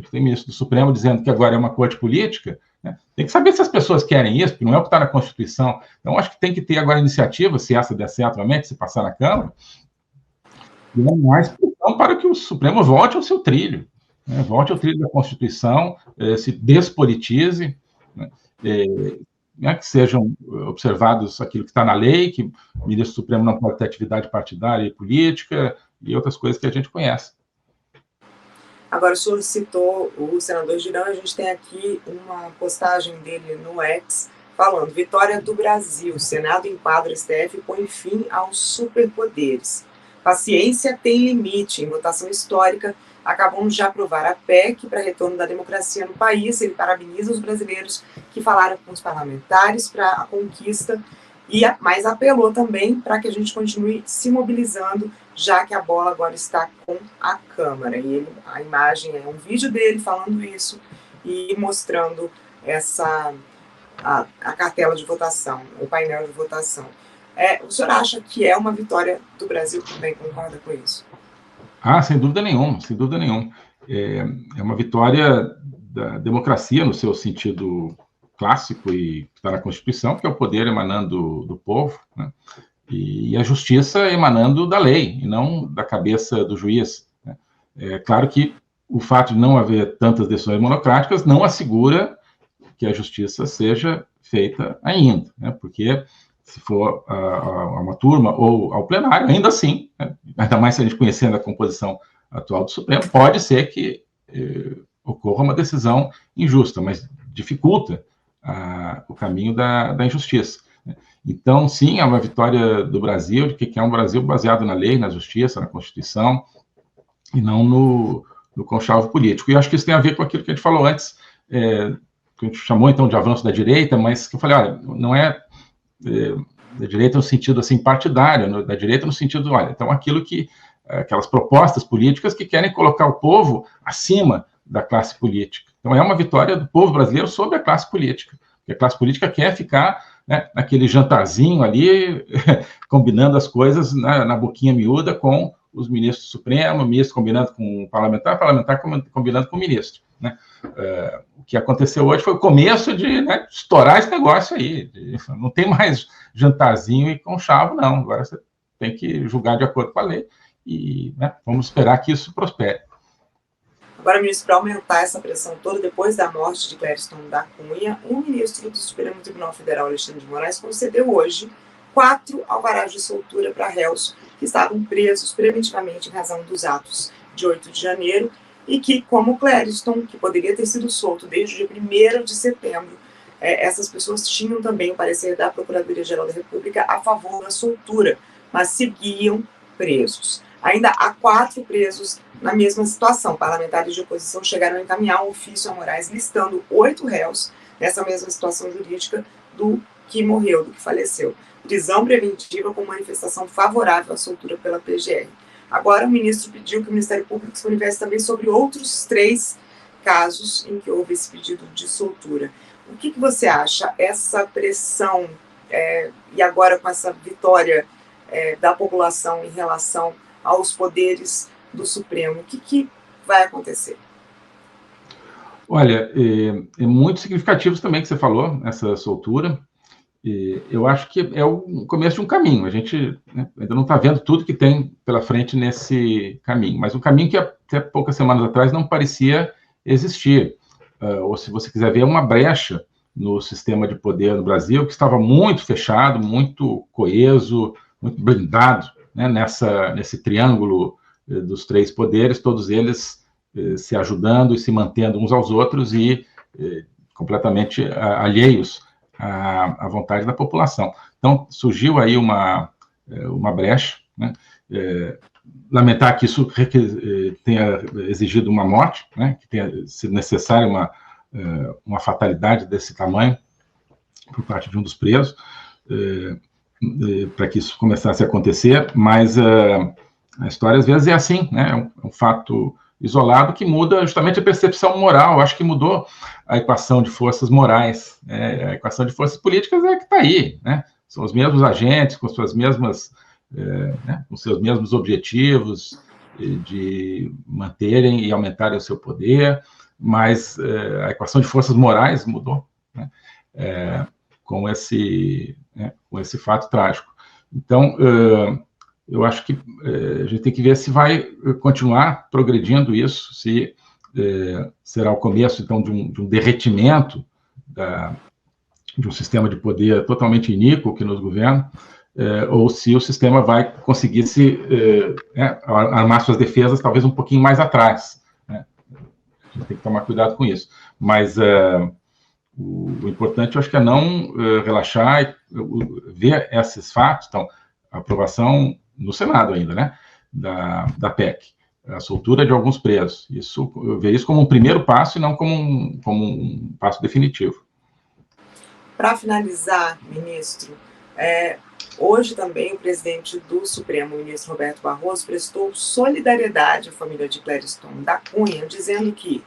tem ministro do Supremo dizendo que agora é uma corte política, né? Tem que saber se as pessoas querem isso, porque não é o que está na Constituição. Então, acho que tem que ter agora iniciativa, se essa der certo, realmente, se passar na Câmara, e não mais pressão para que o Supremo volte ao seu trilho, né? Volte ao trilho da Constituição, se despolitize, né? Né, que sejam observados aquilo que está na lei, que o ministro do Supremo não pode ter atividade partidária e política, e outras coisas que a gente conhece. Agora, o senhor citou o senador Girão, a gente tem aqui uma postagem dele no X, falando: vitória do Brasil, Senado enquadra STF e põe fim aos superpoderes. Paciência tem limite. Em votação histórica, acabamos de aprovar a PEC para retorno da democracia no país. Ele parabeniza os brasileiros que falaram com os parlamentares para a conquista, mas apelou também para que a gente continue se mobilizando, já que a bola agora está com a Câmara. E a imagem é um vídeo dele falando isso e mostrando a cartela de votação, o painel de votação. O senhor acha que é uma vitória do Brasil? Também concorda com isso? Sem dúvida nenhuma, sem dúvida nenhuma. É uma vitória da democracia no seu sentido clássico e que está na Constituição, que é o poder emanando do povo, né? E a justiça emanando da lei, e não da cabeça do juiz, né? É claro que o fato de não haver tantas decisões monocráticas não assegura que a justiça seja feita ainda, né? Porque se for a uma turma ou ao plenário, ainda assim, né? Ainda mais se a gente conhecendo a composição atual do Supremo, pode ser que ocorra uma decisão injusta, mas dificulta o caminho da injustiça. Então, sim, é uma vitória do Brasil, de que é um Brasil baseado na lei, na justiça, na Constituição, e não no conchalvo político. E acho que isso tem a ver com aquilo que a gente falou antes, que a gente chamou, então, de avanço da direita, mas que eu falei, olha, não é da direita no sentido, assim, partidário, da direita no sentido, olha, então, aquelas propostas políticas que querem colocar o povo acima da classe política. Então, é uma vitória do povo brasileiro sobre a classe política, porque a classe política quer ficar, né, naquele jantarzinho ali, combinando as coisas na boquinha miúda com os ministros do Supremo, o ministro combinando com o parlamentar combinando com o ministro, né? O que aconteceu hoje foi o começo de, né, estourar esse negócio aí. Não tem mais jantarzinho e conchavo, não. Agora você tem que julgar de acordo com a lei e, né, vamos esperar que isso prospere. Agora, ministro, para aumentar essa pressão toda, depois da morte de Clériston da Cunha, o ministro do Supremo Tribunal Federal, Alexandre de Moraes, concedeu hoje 4 alvarás de soltura para réus que estavam presos preventivamente em razão dos atos de 8 de janeiro e que, como Clériston, que poderia ter sido solto desde o dia 1º de setembro, essas pessoas tinham também o parecer da Procuradoria-Geral da República a favor da soltura, mas seguiam presos. Ainda há 4 presos na mesma situação. Parlamentares de oposição chegaram a encaminhar um ofício a Moraes listando 8 réus nessa mesma situação jurídica do que morreu, do que faleceu. Prisão preventiva com manifestação favorável à soltura pela PGR. Agora, o ministro pediu que o Ministério Público se manifeste também sobre outros 3 casos em que houve esse pedido de soltura. O que você acha? Essa pressão, e agora com essa vitória da população em relação aos poderes do Supremo, o que vai acontecer? Olha, é muito significativo também que você falou, essa soltura. Eu acho que é o começo de um caminho. A gente, né, ainda não está vendo tudo que tem pela frente nesse caminho, mas um caminho que até poucas semanas atrás não parecia existir. Ou, se você quiser ver, uma brecha no sistema de poder no Brasil, que estava muito fechado, muito coeso, muito blindado, né, nesse triângulo dos 3 poderes, todos eles se ajudando e se mantendo uns aos outros e completamente alheios à vontade da população. Então, surgiu aí uma brecha, né? Lamentar que isso tenha exigido uma morte, né? Que tenha sido necessária uma fatalidade desse tamanho por parte de um dos presos, para que isso começasse a acontecer, mas a história às vezes é assim, né? É um fato isolado que muda justamente a percepção moral. Eu acho que mudou a equação de forças morais, né? A equação de forças políticas é que está aí, né? São os mesmos agentes, com suas mesmas, né, com seus mesmos objetivos de manterem e aumentarem o seu poder, mas a equação de forças morais mudou, né? Com esse fato trágico. Então, eu acho que a gente tem que ver se vai continuar progredindo isso, se será o começo, então, de um derretimento de um sistema de poder totalmente iníquo que nos governa, ou se o sistema vai conseguir armar suas defesas talvez um pouquinho mais atrás, né? A gente tem que tomar cuidado com isso. Mas o importante, eu acho que é não relaxar e ver esses fatos. Então, a aprovação no Senado ainda, né, da PEC, a soltura de alguns presos. Eu vejo isso como um primeiro passo e não como um passo definitivo. Para finalizar, ministro, hoje também o presidente do Supremo, o ministro Roberto Barroso, prestou solidariedade à família de Clériston da Cunha, dizendo que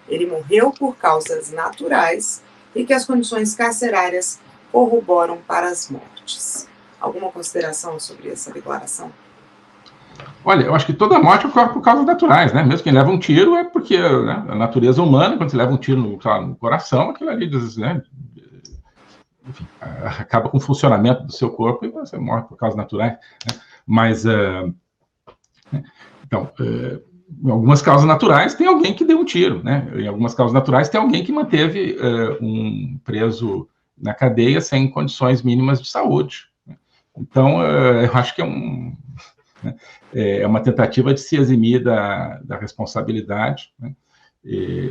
ele morreu por causas naturais e que as condições carcerárias corroboram para as mortes. Alguma consideração sobre essa declaração? Olha, eu acho que toda morte ocorre por causas naturais, né? Mesmo quem leva um tiro é porque, né, a natureza humana, quando você leva um tiro no coração, aquilo ali diz, né, enfim, acaba com o funcionamento do seu corpo e você morre por causas naturais, né? Mas, então, em algumas causas naturais tem alguém que deu um tiro, né? Em algumas causas naturais tem alguém que manteve um preso na cadeia sem condições mínimas de saúde, né? Então, eu acho que é uma tentativa de se eximir da responsabilidade, né?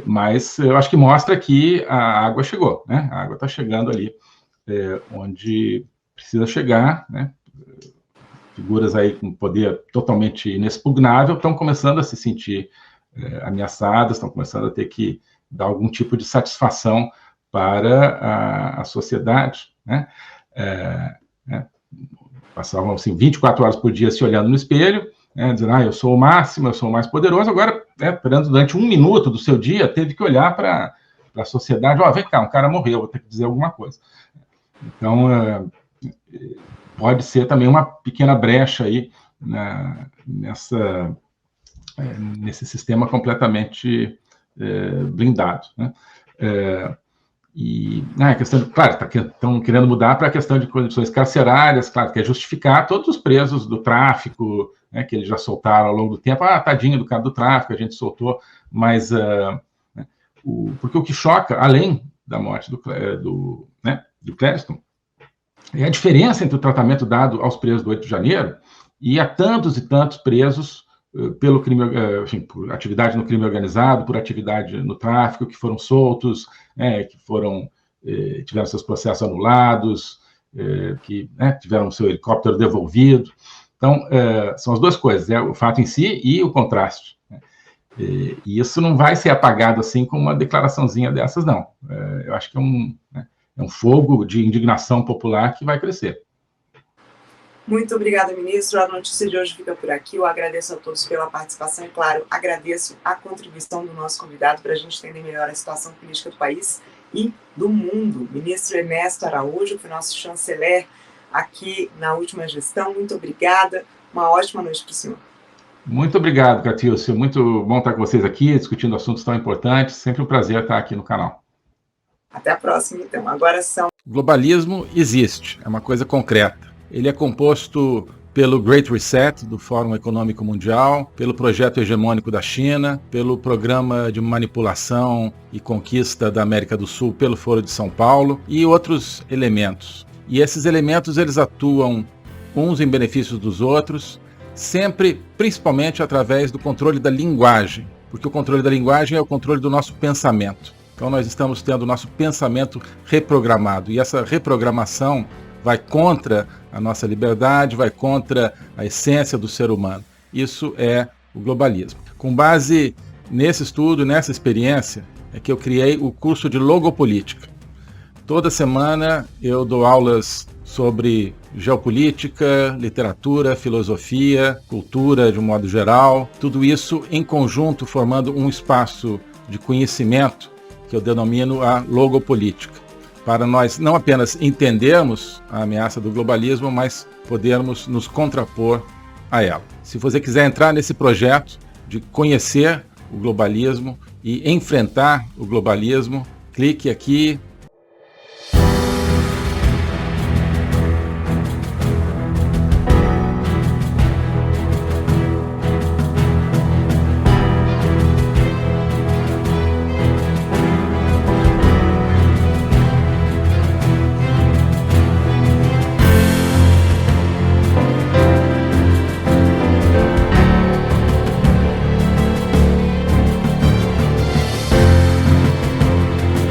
Mas eu acho que mostra que a água chegou, né? A água está chegando ali onde precisa chegar, né? Figuras aí com poder totalmente inexpugnável estão começando a se sentir ameaçadas, estão começando a ter que dar algum tipo de satisfação para a sociedade, né? Passavam assim, 24 horas por dia se olhando no espelho, né, dizendo, eu sou o máximo, eu sou o mais poderoso. Agora, durante 1 minuto do seu dia, teve que olhar para a sociedade, vem cá, um cara morreu, vou ter que dizer alguma coisa. Então, pode ser também uma pequena brecha aí, né, nesse sistema completamente blindado, né? E a questão, claro, estão querendo mudar para a questão de condições carcerárias, claro, que é justificar todos os presos do tráfico, né, que eles já soltaram ao longo do tempo. Tadinho do cara do tráfico, a gente soltou, mas porque o que choca, além da morte do Clériston, é a diferença entre o tratamento dado aos presos do 8 de janeiro e a tantos e tantos presos pelo crime, enfim, por atividade no crime organizado, por atividade no tráfico, que foram soltos, que tiveram seus processos anulados, que tiveram seu helicóptero devolvido. Então, são as duas coisas, o fato em si e o contraste, né? E isso não vai ser apagado assim com uma declaraçãozinha dessas, não. Eu acho que é um fogo de indignação popular que vai crescer. Muito obrigada, ministro. A notícia de hoje fica por aqui. Eu agradeço a todos pela participação e, claro, agradeço a contribuição do nosso convidado para a gente entender melhor a situação política do país e do mundo. Ministro Ernesto Araújo, que foi nosso chanceler aqui na última gestão. Muito obrigada. Uma ótima noite para o senhor. Muito obrigado, Catilcio. Muito bom estar com vocês aqui, discutindo assuntos tão importantes. Sempre um prazer estar aqui no canal. Até a próxima, então. Agora são... O globalismo existe, é uma coisa concreta. Ele é composto pelo Great Reset, do Fórum Econômico Mundial, pelo projeto hegemônico da China, pelo programa de manipulação e conquista da América do Sul pelo Foro de São Paulo e outros elementos. E esses elementos, eles atuam uns em benefício dos outros, sempre, principalmente através do controle da linguagem, porque o controle da linguagem é o controle do nosso pensamento. Então nós estamos tendo o nosso pensamento reprogramado, e essa reprogramação vai contra a nossa liberdade, vai contra a essência do ser humano. Isso é o globalismo. Com base nesse estudo, nessa experiência, é que eu criei o curso de Logopolítica. Toda semana eu dou aulas sobre geopolítica, literatura, filosofia, cultura de um modo geral, tudo isso em conjunto formando um espaço de conhecimento que eu denomino a logopolítica, para nós não apenas entendermos a ameaça do globalismo, mas podermos nos contrapor a ela. Se você quiser entrar nesse projeto de conhecer o globalismo, e enfrentar o globalismo, clique aqui